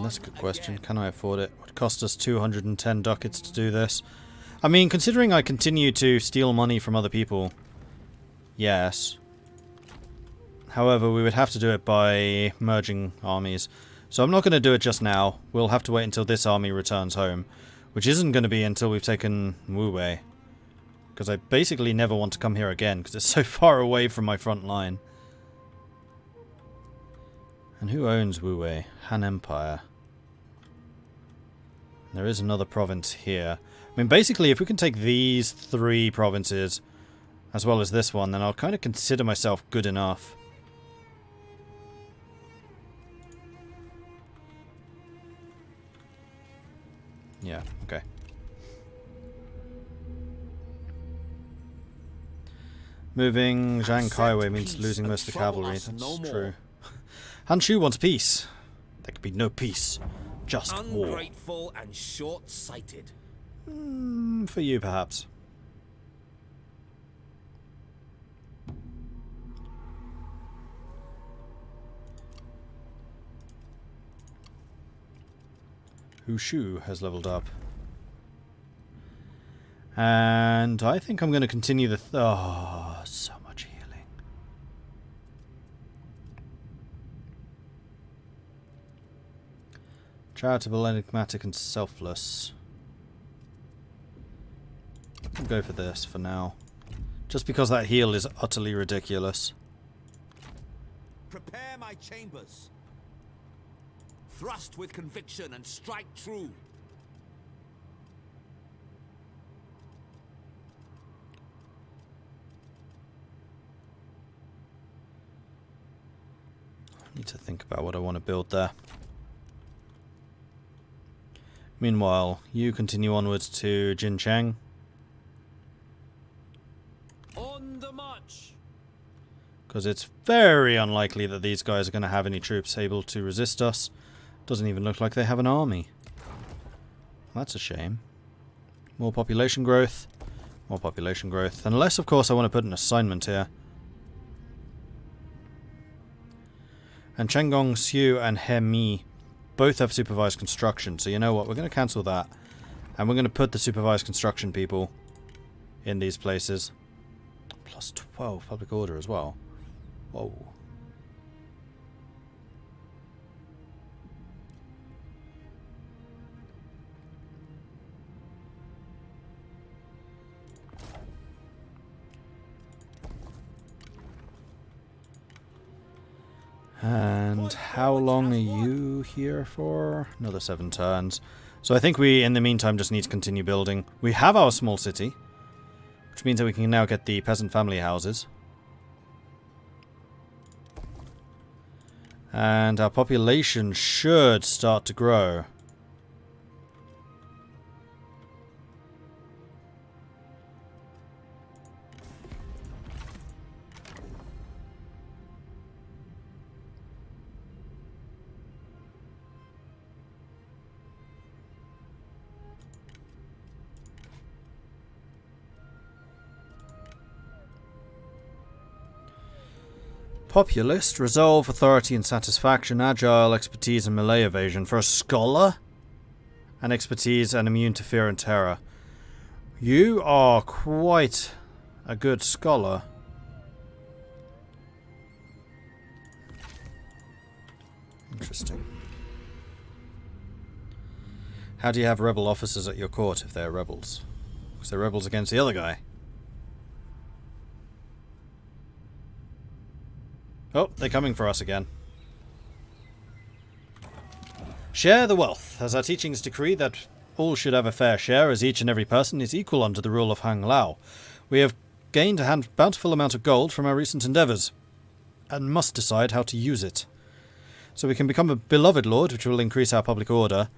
That's a good question. Can I afford it? It would cost us 210 ducats to do this. I mean, considering I continue to steal money from other people, yes. However, we would have to do it by merging armies. So I'm not going to do it just now. We'll have to wait until this army returns home, which isn't going to be until we've taken Wu Wei. Because I basically never want to come here again, because it's so far away from my front line. And who owns Wu Wei? Han Empire. There is another province here. I mean, basically, if we can take these 3 provinces, as well as this one, then I'll kind of consider myself good enough. Yeah, okay. Moving Zhang Kaiwei means losing most of the cavalry. That's true. Han Shu wants peace. There could be no peace. Just war. Ungrateful and short-sighted. For you, perhaps. Hu Shu has leveled up. And I think I'm going to continue the... oh, so much healing. Charitable, enigmatic, and selfless. I'll go for this for now. Just because that heal is utterly ridiculous. Prepare my chambers. Thrust with conviction and strike true. I need to think about what I want to build there. Meanwhile, you continue onwards to Jincheng. On the march. Because it's very unlikely that these guys are going to have any troops able to resist us. Doesn't even look like they have an army. That's a shame. More population growth. More population growth. Unless, of course, I want to put an assignment here. And Chenggong, Xiu, and He Mi both have supervised construction. So you know what? We're going to cancel that. And we're going to put the supervised construction people in these places. Plus 12 public order as well. Whoa. And how long are you here for? Another 7 turns. So I think we, in the meantime, just need to continue building. We have our small city, which means that we can now get the peasant family houses. And our population should start to grow. Populist, resolve, authority and satisfaction, agile, expertise and melee evasion. For a scholar? And expertise and immune to fear and terror. You are quite a good scholar. Interesting. How do you have rebel officers at your court if they're rebels? Because they're rebels against the other guy. Oh, they're coming for us again. Share the wealth. As our teachings decree that all should have a fair share, as each and every person is equal under the rule of Hang Lao. We have gained a bountiful amount of gold from our recent endeavours, and must decide how to use it. So we can become a beloved lord, which will increase our public order,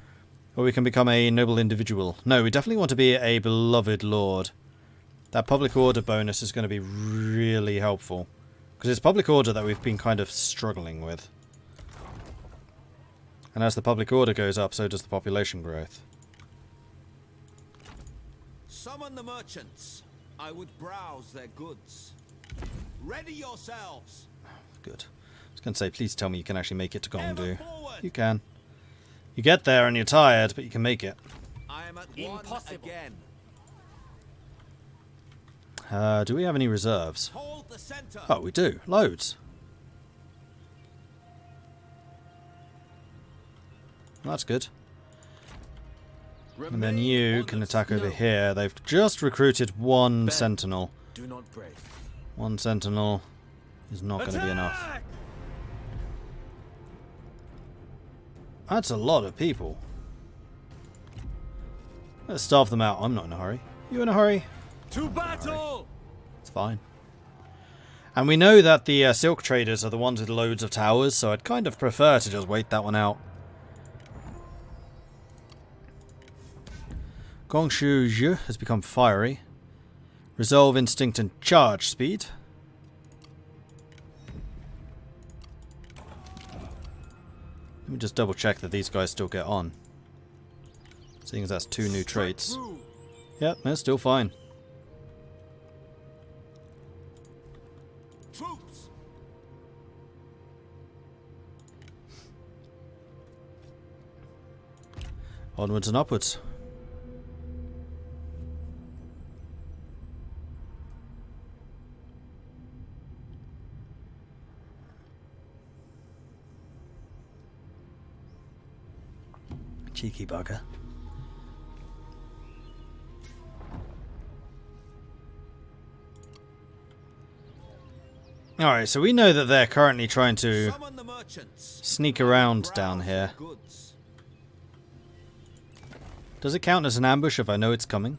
or we can become a noble individual. No, we definitely want to be a beloved lord. That public order bonus is going to be really helpful. Because it's public order that we've been kind of struggling with. And as the public order goes up, so does the population growth. Summon the merchants. I would browse their goods. Ready yourselves. Good. I was going to say, please tell me you can actually make it to Gong. You Forward. can. You get there and you're tired, but you can make it. I am at Impossible. one again. Do we have any reserves? Hold the center. Oh, we do. Loads. That's good. And then you can attack over here. They've just recruited one sentinel. Do not break. One sentinel is not going to be enough. That's a lot of people. Let's starve them out. I'm not in a hurry. You in a hurry? To battle! It's fine. And we know that the silk traders are the ones with loads of towers, so I'd kind of prefer to just wait that one out. Gong Zhuo has become fiery. Resolve, instinct, and charge speed. Let me just double check that these guys still get on. Seeing as that's 2 new traits. Yep, they're still fine. Troops. Onwards and upwards. Cheeky bugger. Alright, so we know that they're currently trying to Summon the merchants. sneak around Browse down their here. goods. Does it count as an ambush if I know it's coming?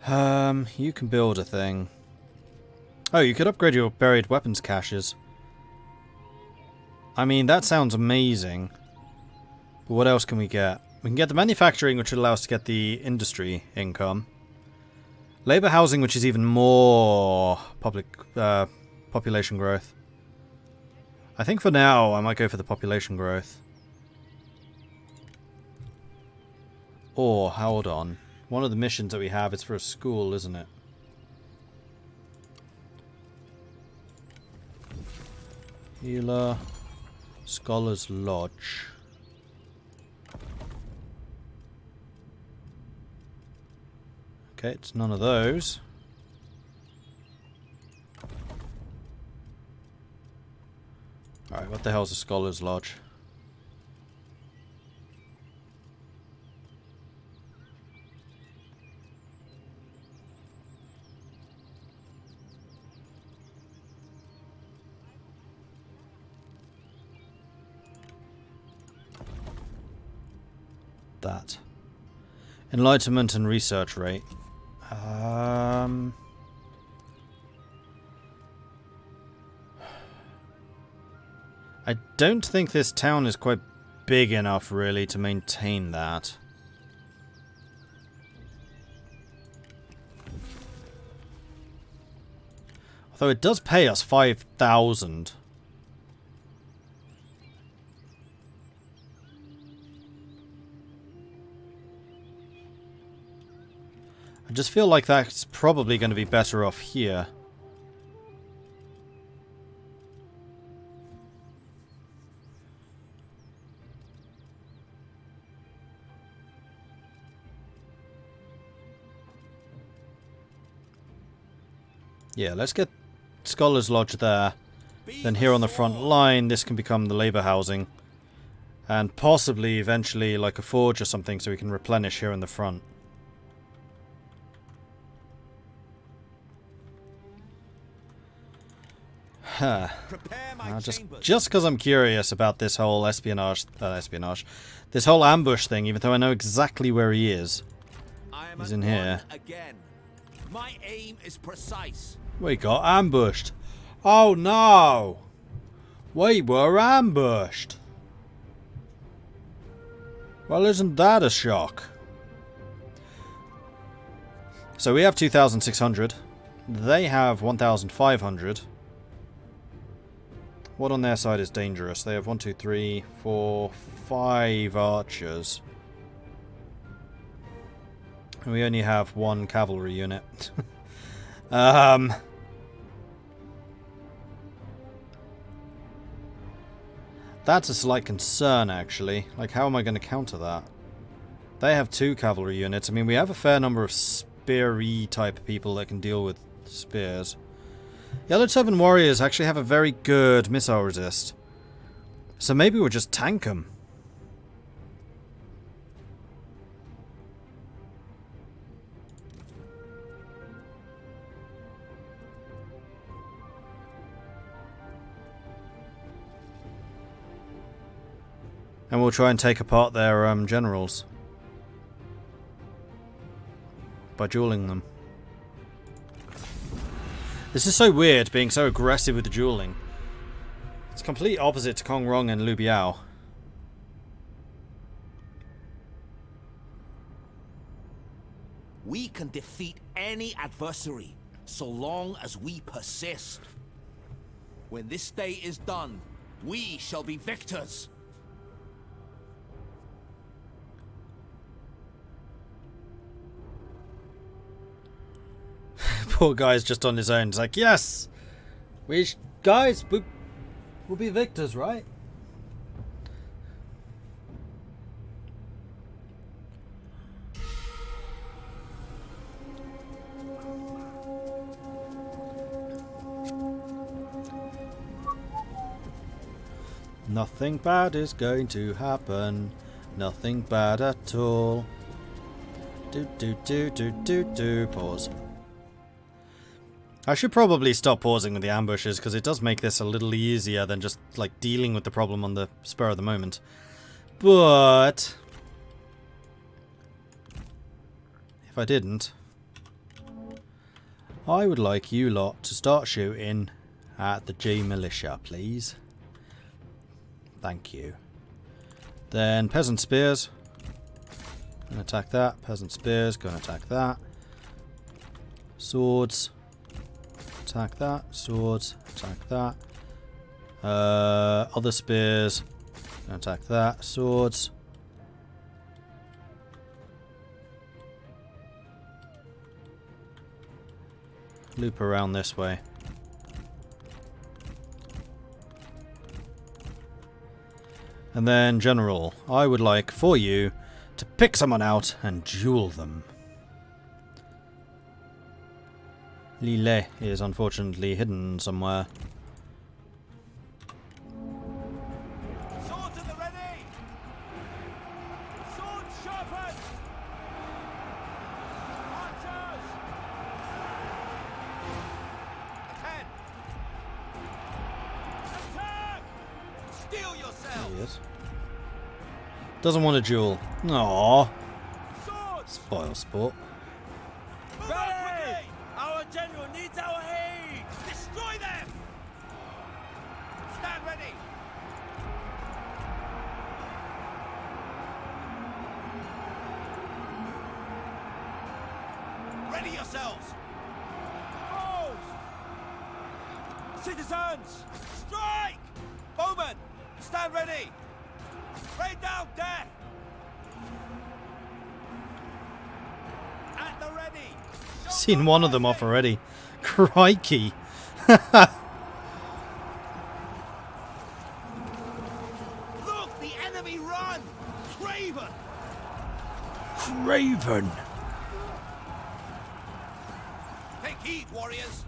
You can build a thing. Oh, you could upgrade your buried weapons caches. I mean, that sounds amazing. But what else can we get? We can get the manufacturing, which would allow us to get the industry income. Labour housing, which is even more population growth. I think for now, I might go for the population growth. Or, hold on. One of the missions that we have is for a school, isn't it? Healer. Scholar's Lodge. Okay, it's none of those. Alright, what the hell's a Scholar's Lodge? That. Enlightenment and research rate. I don't think this town is quite big enough, really, to maintain that. Although it does pay us 5,000. I just feel like that's probably going to be better off here. Yeah, let's get Scholar's Lodge there. Then here on the front line, this can become the labour housing. And possibly, eventually, like a forge or something, so we can replenish here in the front. Huh. Prepare my Now, chambers. just because I'm curious about this whole this whole ambush thing, even though I know exactly where he is. I am He's at in here. one again. My aim is precise. We got ambushed. Oh no! We were ambushed. Well, isn't that a shock? So we have 2,600. They have 1,500. What on their side is dangerous? They have 1, 2, 3, 4, 5 archers. And we only have 1 cavalry unit. That's a slight concern, actually. Like, how am I going to counter that? They have 2 cavalry units. I mean, we have a fair number of spear-y type people that can deal with spears. Yellow Turban warriors actually have a very good missile resist. So maybe we'll just tank them. And we'll try and take apart their generals. By dueling them. This is so weird, being so aggressive with the dueling. It's complete opposite to Kong Rong and Lu Biao. We can defeat any adversary, so long as we persist. When this day is done, we shall be victors. Poor guy's just on his own. It's like, yes! Guys, we'll be victors, right? Nothing bad is going to happen. Nothing bad at all. Pause. I should probably stop pausing with the ambushes, because it does make this a little easier than just, like, dealing with the problem on the spur of the moment. But if I didn't, I would like you lot to start shooting at the G militia, please. Thank you. Then peasant spears. Gonna attack that. Peasant spears. Gonna attack that. Swords. Attack that. Swords. Attack that. Other spears. Gonna attack that. Swords. Loop around this way. And then, General, I would like for you to pick someone out and duel them. Lille is unfortunately hidden somewhere. Swords at the ready! Swords sharpened! Archers! Ahead! Attack! Steel yourself! There he is. Doesn't want a duel. Aww. Swords! Spoil sport. Move out quickly! Our general needs our aid! Destroy them! Stand ready! Ready yourselves! Foes! Citizens! Strike! Bowmen! Stand ready! Rain down death! At the ready! Seen one of them off already. Crikey. Look, the enemy run! Craven! Craven. Take heed, warriors!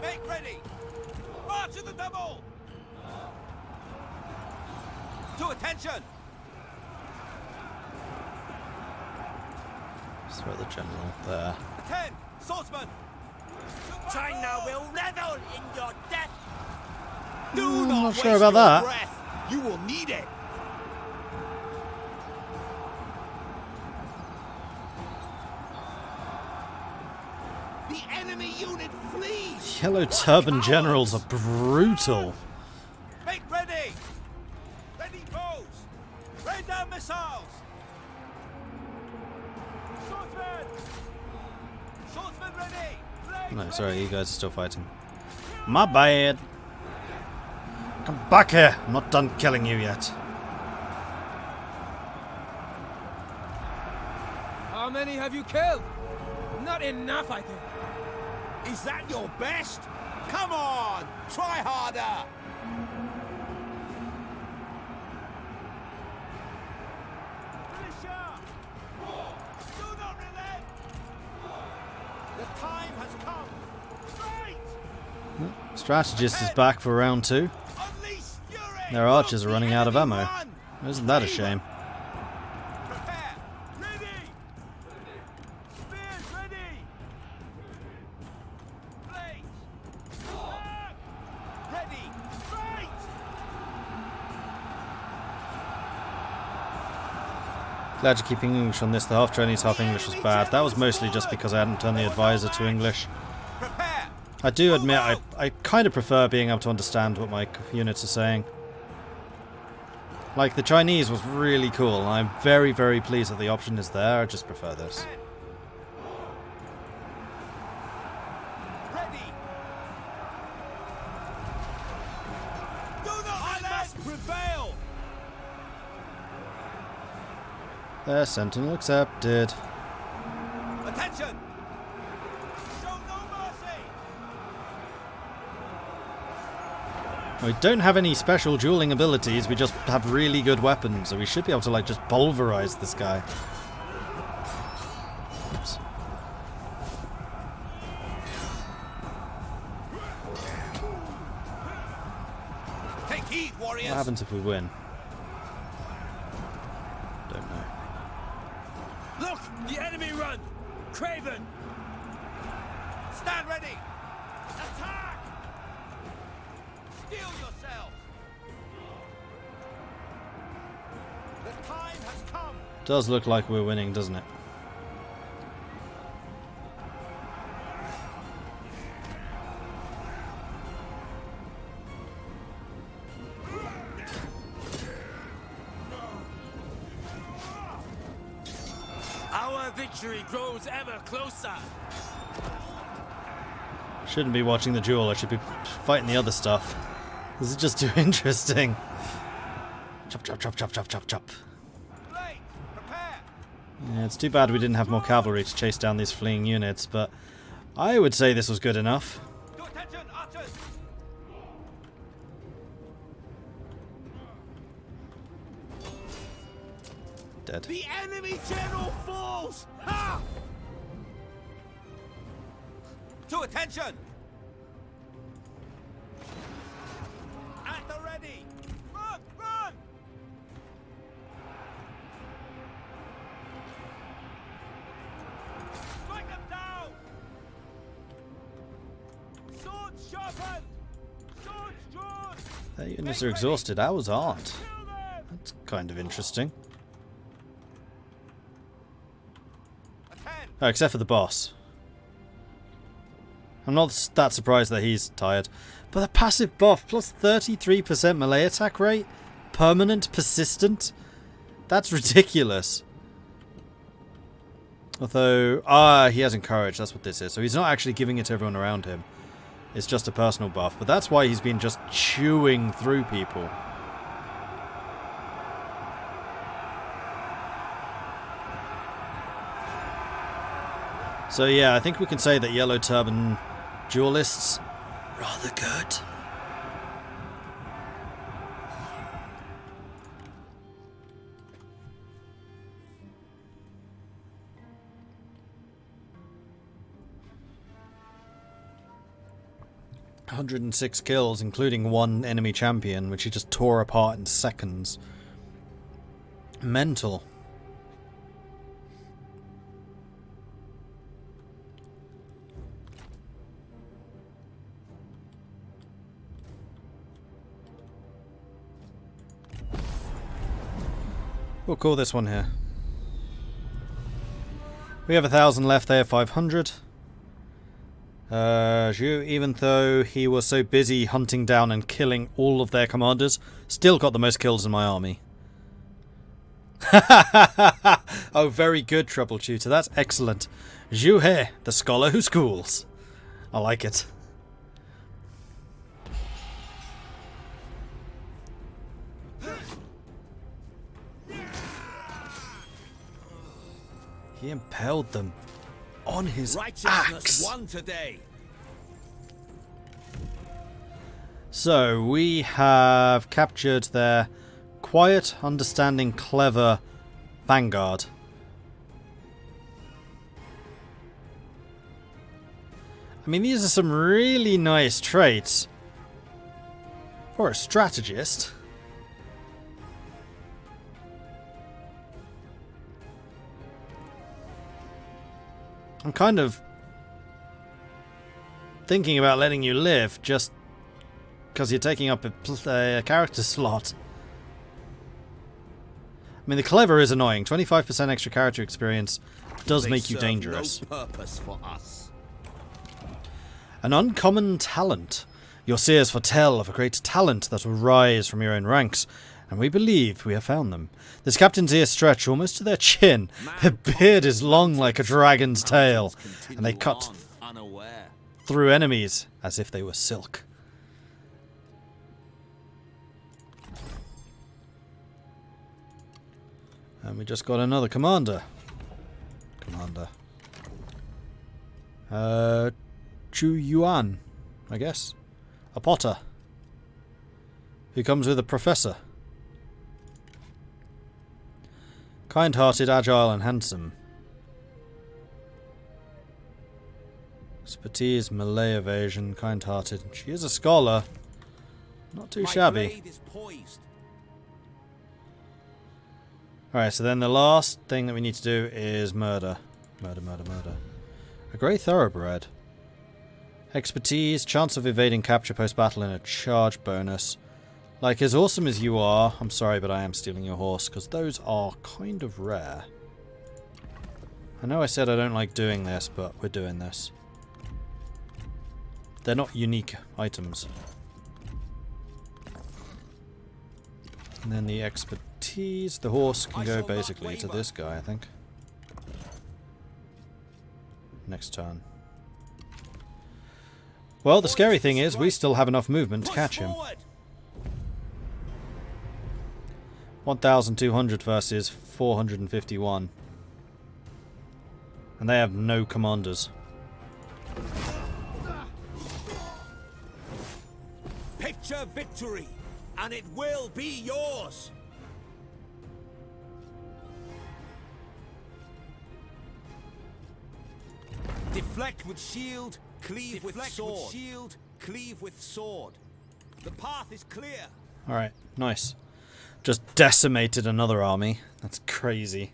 Make ready! March to the double! To attention! Just throw the general there. Attend! Swordsman! China will revel in your death! Do I'm not not waste sure about your that. breath! You will need it! The enemy unit flees! Yellow What Turban cowards! generals are brutal. Make ready! Ready bows! Rain down missiles! Swordsmen! Swordsman ready! Blade No, sorry, you guys are still fighting. My bad. Come back here. I'm not done killing you yet. How many have you killed? Not enough, I think. Is that your best? Come on! Try harder! Finisher! Do not relent! The time has come! Fight! Strategist is back for round 2. Unleash fury! Their archers are running out of ammo. Run! Isn't that a shame? Prepare! Ready! Spears ready! Blades! Back! Ready! Fight! Glad you're keeping English on this. The half Chinese, half English was bad. That was mostly just because I hadn't turned the advisor to English. Prepare! I do admit I kind of prefer being able to understand what my units are saying. Like, the Chinese was really cool, and I'm very, very pleased that the option is there. I just prefer this. Ready! Do not I must prevail! There, Sentinel accepted. Attention! Show no mercy! We don't have any special dueling abilities, we just have really good weapons, so we should be able to, like, just pulverize this guy. Oops. Take heed, warriors! What happens if we win? Don't know. Look! The enemy run! Craven! Stand ready! Attack! Steel yourselves! The time has come! Does look like we're winning, doesn't it? Our victory grows ever closer! Shouldn't be watching the duel, I should be fighting the other stuff. This is just too interesting. Chop, chop, chop, chop, chop, chop, chop. Blade! Prepare! Yeah, it's too bad we didn't have more cavalry to chase down these fleeing units, but I would say this was good enough. To attention, archers! Dead. The enemy general falls! Ha! To attention! At the ready! Run! Run! Strike them down! Swords sharpened! Swords drawn! Their units are exhausted, ours aren't. Kill them! That's kind of interesting. Attend! Oh, except for the boss. I'm not that surprised that he's tired. But the passive buff, plus 33% melee attack rate? Permanent, persistent? That's ridiculous. Although, he has encourage, that's what this is. So he's not actually giving it to everyone around him. It's just a personal buff. But that's why he's been just chewing through people. So yeah, I think we can say that Yellow Turban duelists, rather good. "106 kills, including one enemy champion, which he just tore apart in seconds. Mental. We'll call this one here. We have 1,000 left, they have 500. Zhu, even though he was so busy hunting down and killing all of their commanders, still got the most kills in my army. Oh Oh, very good, troubleshooter. That's excellent. Zhu He, the scholar who schools. I like it. He impaled them on his axe. Won today. So, we have captured their quiet, understanding, clever vanguard. I mean, these are some really nice traits for a strategist. I'm kind of thinking about letting you live just because you're taking up a character slot. I mean, the clever is annoying. 25% extra character experience does make you dangerous. No purpose for us. An uncommon talent. Your seers foretell of a great talent that will rise from your own ranks, and we believe we have found them. This captain's ears stretch almost to their chin. Their beard is long like a dragon's tail, and they cut through enemies as if they were silk. And we just got another commander. Chu Yuan, I guess. A potter. Who comes with a professor. Kind-hearted, agile, and handsome. Expertise, melee evasion, kind-hearted. She is a scholar. Not too shabby. Alright, so then the last thing that we need to do is murder. Murder. A grey thoroughbred. Expertise, chance of evading capture post-battle and a charge bonus. Like, as awesome as you are, I'm sorry, but I am stealing your horse, because those are kind of rare. I know I said I don't like doing this, but we're doing this. They're not unique items. And then the expertise, the horse can go basically to this guy, I think. Next turn. Well, the scary thing is, we still have enough movement to catch him. 1,200 versus 451. And they have no commanders. Picture victory, and it will be yours. Deflect with shield, cleave with sword. Shield, cleave with sword. The path is clear. Alright, nice. Just decimated another army. That's crazy.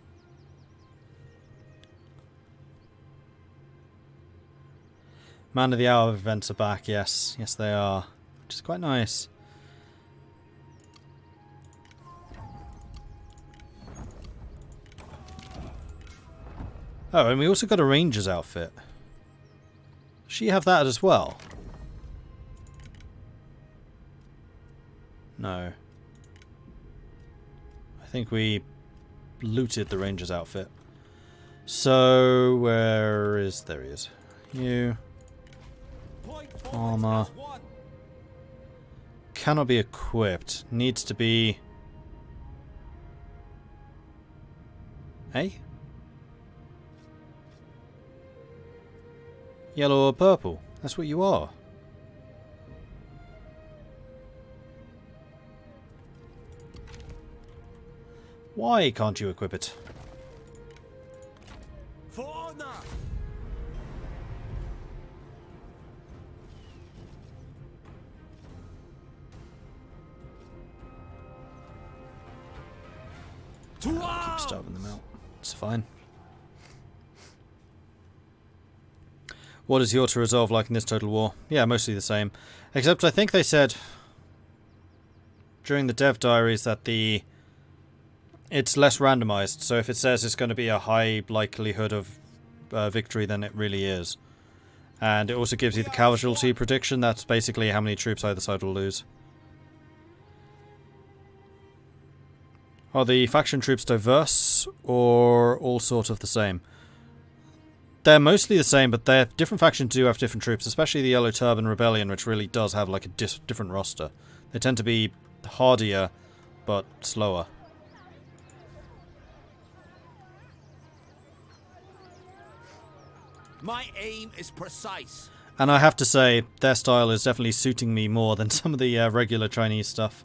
Man of the Hour events are back, yes. Yes, they are. Which is quite nice. Oh, and we also got a ranger's outfit. Does she have that as well? No. I think we looted the ranger's outfit. So, where is... There he is. You. Armor. Cannot be equipped. Needs to be... Eh? Yellow or purple. That's what you are. Why can't you equip it? For honor. Keep starving them out. It's fine. What is your to resolve like in this Total War? Yeah, mostly the same. Except I think they said during the dev diaries that it's less randomized. So if it says it's going to be a high likelihood of victory, then it really is. And it also gives you the casualty prediction. That's basically how many troops either side will lose. Are the faction troops diverse or all all sort of the same. They're mostly the same, but their different factions do have different troops, especially the Yellow Turban Rebellion, which really does have like a different roster. They tend to be hardier, but slower. My aim is precise. And I have to say, their style is definitely suiting me more than some of the regular Chinese stuff.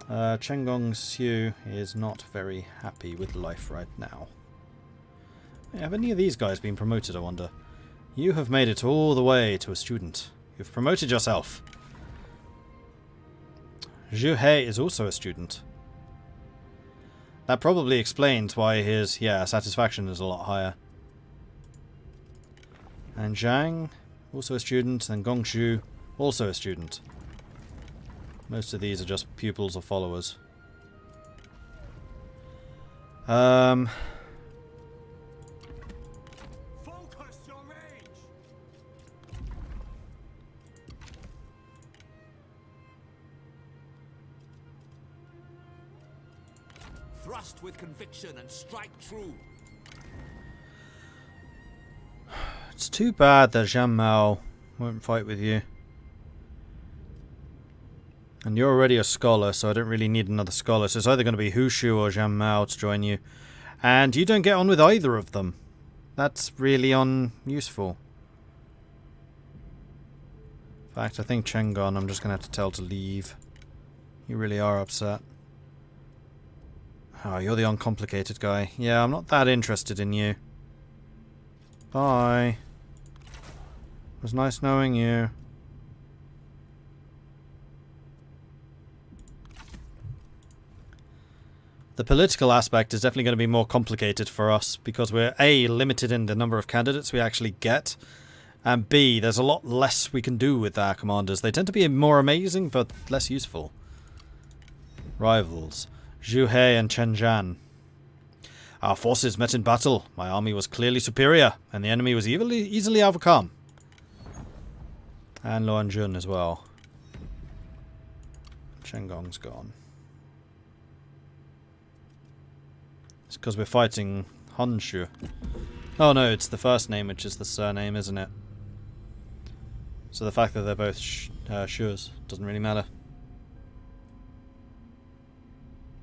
Gong Zhuo is not very happy with life right now. Have any of these guys been promoted, I wonder? You have made it all the way to a student. You've promoted yourself. Zhu He is also a student. That probably explains why his, satisfaction is a lot higher. And Zhang, also a student, and Gong Zhuo, also a student. Most of these are just pupils or followers. Focus your rage. Thrust with conviction and strike true. It's too bad that Zhang Mao won't fight with you. And you're already a scholar, so I don't really need another scholar. So it's either going to be Hushu or Zhang Mao to join you. And you don't get on with either of them. That's really unuseful. In fact, I think Chengon I'm just going to have to tell to leave. You really are upset. Oh, you're the uncomplicated guy. Yeah, I'm not that interested in you. Bye. It was nice knowing you. The political aspect is definitely going to be more complicated for us because we're A, limited in the number of candidates we actually get, and B, there's a lot less we can do with our commanders. They tend to be more amazing but less useful. Rivals. Zhu He and Chen Zhan. Our forces met in battle. My army was clearly superior, and the enemy was easily overcome. And Luan Jun as well. Chen Gong's gone. It's because we're fighting Honshu. Oh no, it's the first name which is the surname, isn't it? So the fact that they're both Shus doesn't really matter.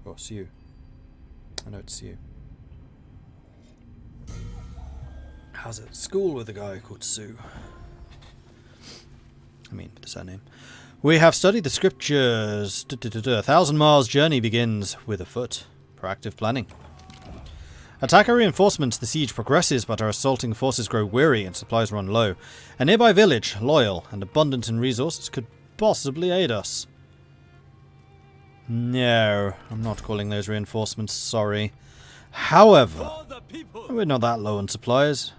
Or Siu. I know it's Siu. How's it? School with a guy called Su. I mean, the surname. We have studied the scriptures. 1,000 miles journey begins with a foot. Proactive planning. Attack our reinforcements, the siege progresses, but our assaulting forces grow weary and supplies run low. A nearby village, loyal and abundant in resources, could possibly aid us. No, I'm not calling those reinforcements, sorry. However, we're not that low on supplies.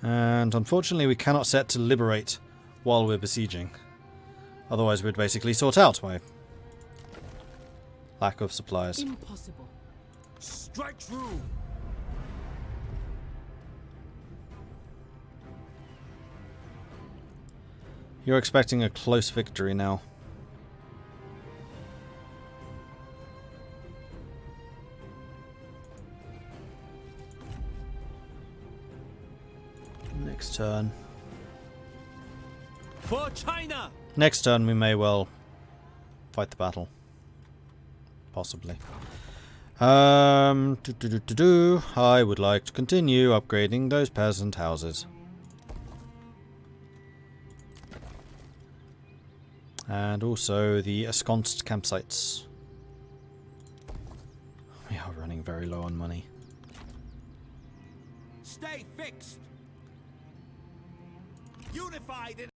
And unfortunately we cannot set to liberate while we're besieging. Otherwise we'd basically sort out my lack of supplies. Impossible. Strike true. You're expecting a close victory now. Next turn. For China. Next turn we may well fight the battle. Possibly. I would like to continue upgrading those peasant houses. And also the ensconced campsites. We are running very low on money. Stay fixed. Unified in